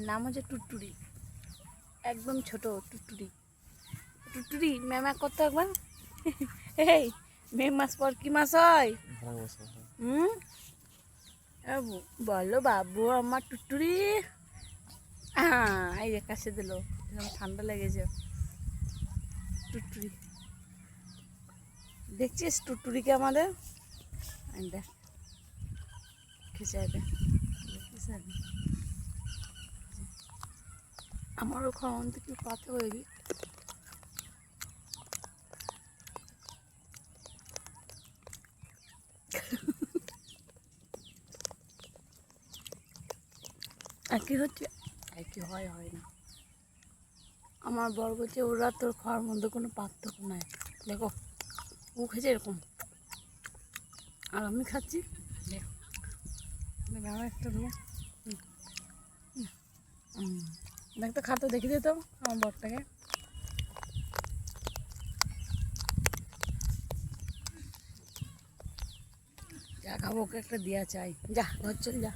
নাম হচ্ছে টুটটুরি, একদম ছোট টুটটুরি। টুটটুরি ম্যাম করতে একবার। এই মে মাস পর কি মাস হয়? হুম, বলো বাবু আমার টুটটুরি। এই যে কাছে দিল, ঠান্ডা লেগেছে। টুটটুরি দেখছিস টুটটুরিকে আমাদের দেখ খিচাইবে। আমারও খাওয়ান থেকে পাতে হয়ে গেছে। একই হচ্ছে, একই হয় হয় না। আমার বর বলছে ওরা তোর খাওয়ার মধ্যে কোনো পার্থক্য নাই। দেখো ও খেয়েছে এরকম, আর আমি খাচ্ছি দেখো। আমি একটা দেবো। দেখ তো খাতে দেখে দিত আমার বরটাকে। যা খাবো ওকে একটা দেওয়া চাই। যা ঘর চল যা।